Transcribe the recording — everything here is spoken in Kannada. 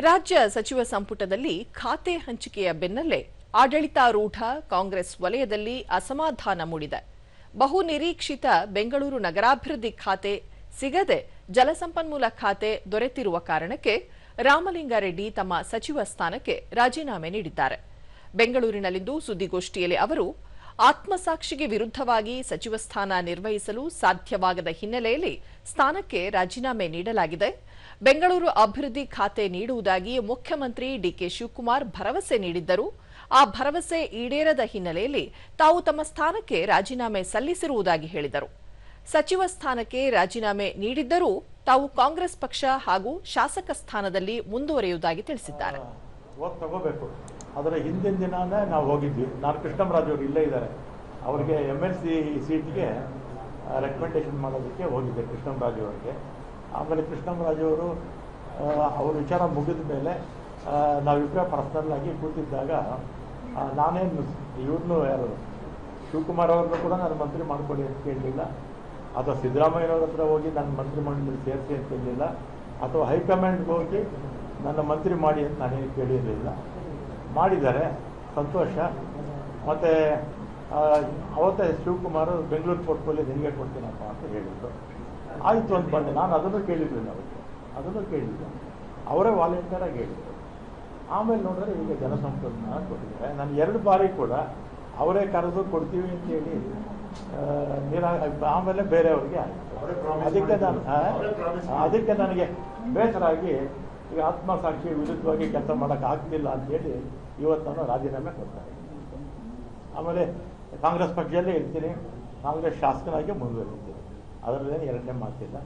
ರಾಜ್ಯ ಸಚಿವ ಸಂಪುಟದಲ್ಲಿ ಖಾತೆ ಹಂಚಿಕೆಯ ಬೆನ್ನಲ್ಲೇ ಆಡಳಿತಾರೂಢ ಕಾಂಗ್ರೆಸ್ ವಲಯದಲ್ಲಿ ಅಸಮಾಧಾನ ಮೂಡಿದೆ. ಬಹು ನಿರೀಕ್ಷಿತ ಬೆಂಗಳೂರು ನಗರಾಭಿವೃದ್ಧಿ ಖಾತೆ ಸಿಗದೆ ಜಲಸಂಪನ್ಮೂಲ ಖಾತೆ ದೊರೆತಿರುವ ಕಾರಣಕ್ಕೆ ರಾಮಲಿಂಗಾರೆಡ್ಡಿ ತಮ್ಮ ಸಚಿವ ಸ್ಥಾನಕ್ಕೆ ರಾಜೀನಾಮೆ ನೀಡಿದ್ದಾರೆ. ಬೆಂಗಳೂರಿನಲ್ಲಿಂದು ಸುದ್ದಿಗೋಷ್ಠಿಯಲ್ಲಿ ಅವರು ಆತ್ಮಸಾಕ್ಷಿಗೆ ವಿರುದ್ಧವಾಗಿ ಸಚಿವ ಸ್ಥಾನ ನಿರ್ವಹಿಸಲು ಸಾಧ್ಯವಾಗದ ಹಿನ್ನೆಲೆಯಲ್ಲಿ ಸ್ಥಾನಕ್ಕೆ ರಾಜೀನಾಮೆ ನೀಡಲಾಗಿದೆ. ಬೆಂಗಳೂರು ಅಭಿವೃದ್ಧಿ ಖಾತೆ ನೀಡುವುದಾಗಿ ಮುಖ್ಯಮಂತ್ರಿ ಡಿಕೆ ಶಿವಕುಮಾರ್ ಭರವಸೆ ನೀಡಿದ್ದರು. ಆ ಭರವಸೆ ಈಡೇರದ ಹಿನ್ನೆಲೆಯಲ್ಲಿ ತಾವು ತಮ್ಮ ಸ್ಥಾನಕ್ಕೆ ರಾಜೀನಾಮೆ ಸಲ್ಲಿಸಿರುವುದಾಗಿ ಹೇಳಿದರು. ಸಚಿವ ಸ್ಥಾನಕ್ಕೆ ರಾಜೀನಾಮೆ ನೀಡಿದ್ದರೂ ತಾವು ಕಾಂಗ್ರೆಸ್ ಪಕ್ಷ ಹಾಗೂ ಶಾಸಕ ಸ್ಥಾನದಲ್ಲಿ ಮುಂದುವರಿಯುವುದಾಗಿ ತಿಳಿಸಿದ್ದಾರೆ. ಅದರ ಹಿಂದಿನ ದಿನಾನೇ ನಾವು ಹೋಗಿದ್ವಿ. ನಾನು ಕೃಷ್ಣರಾಜು ಅವರು ಇಲ್ಲೇ ಇದ್ದಾರೆ, ಅವರಿಗೆ MLC ಸೀಟ್ಗೆ ರೆಕಮೆಂಡೇಶನ್ ಮಾಡೋದಕ್ಕೆ ಹೋಗಿದ್ದೆ ಕೃಷ್ಣರಾಜು ಅವರಿಗೆ. ಆಮೇಲೆ ಕೃಷ್ಣರಾಜು ಅವರು ಅವ್ರ ವಿಚಾರ ಮುಗಿದ ಮೇಲೆ ನಾವಿಬ್ಬರೇ ಪರ್ಸನಲ್ ಆಗಿ ಕೂತಿದ್ದಾಗ ನಾನೇನು ಇವ್ರನ್ನೂ ಯಾರು ಶಿವಕುಮಾರ್ ಅವ್ರನ್ನೂ ಕೂಡ ನಾನು ಮಂತ್ರಿ ಮಾಡ್ಕೊಳ್ಳಿ ಅಂತ ಕೇಳಲಿಲ್ಲ, ಅಥವಾ ಸಿದ್ದರಾಮಯ್ಯವ್ರ ಹತ್ರ ಹೋಗಿ ನನ್ನ ಮಂತ್ರಿ ಮಂಡಳಿ ಸೇರಿಸಿ ಅಂತ ಕೇಳಲಿಲ್ಲ, ಅಥವಾ ಹೈಕಮಾಂಡ್ಗೆ ಹೋಗಿ ನನ್ನ ಮಂತ್ರಿ ಮಾಡಿ ಅಂತ ನಾನೇನು ಕೇಳಿರಲಿಲ್ಲ. ಮಾಡಿದ್ದಾರೆ, ಸಂತೋಷ. ಮತ್ತು ಅವತ್ತೇ ಶಿವಕುಮಾರ್ ಬೆಂಗಳೂರು ಪೋರ್ಟ್ಫೋಲಿಯೋ ನಿನಗೆ ಕೊಡ್ತೀನಪ್ಪ ಅಂತ ಹೇಳಿದ್ರು. ಆಯಿತು ಅಂತ ಬಂದೆ. ನಾನು ಅದನ್ನು ಕೇಳಿರಲಿಲ್ಲ, ಅದನ್ನು ಕೇಳಿಲ್ಲ, ಅವರೇ ವಾಲಂಟಿಯರಾಗಿ ಹೇಳಿದರು. ಆಮೇಲೆ ನೋಡಿದ್ರೆ ಈಗ ಜಲಸಂಪನ್ಮೂಲ ಕೊಟ್ಟಿದ್ದಾರೆ. ನಾನು 2 ಬಾರಿ ಕೂಡ ಅವರೇ ಕರೆದು ಕೊಡ್ತೀವಿ ಅಂತೇಳಿ ಆಮೇಲೆ ಬೇರೆಯವ್ರಿಗೆ ಆಯಿತು. ಅದಕ್ಕೆ ನನಗೆ ಬೇಸರ ಆಗಿ ಈಗ ಆತ್ಮಸಾಕ್ಷಿ ವಿರುದ್ಧವಾಗಿ ಕೆಲಸ ಮಾಡೋಕ್ಕಾಗ್ತಿಲ್ಲ ಅಂತೇಳಿ ಇವತ್ತು ನಾನು ರಾಜೀನಾಮೆ ಕೊಡ್ತಾರೆ. ಆಮೇಲೆ ಕಾಂಗ್ರೆಸ್ ಪಕ್ಷದಲ್ಲೇ ಇರ್ತೀನಿ, ಕಾಂಗ್ರೆಸ್ ಶಾಸಕನಾಗಿ ಮುಂದುವರಿತೀನಿ, ಅದರಲ್ಲೇನು ಎರಡನೇ ಮಾತಿಲ್ಲ.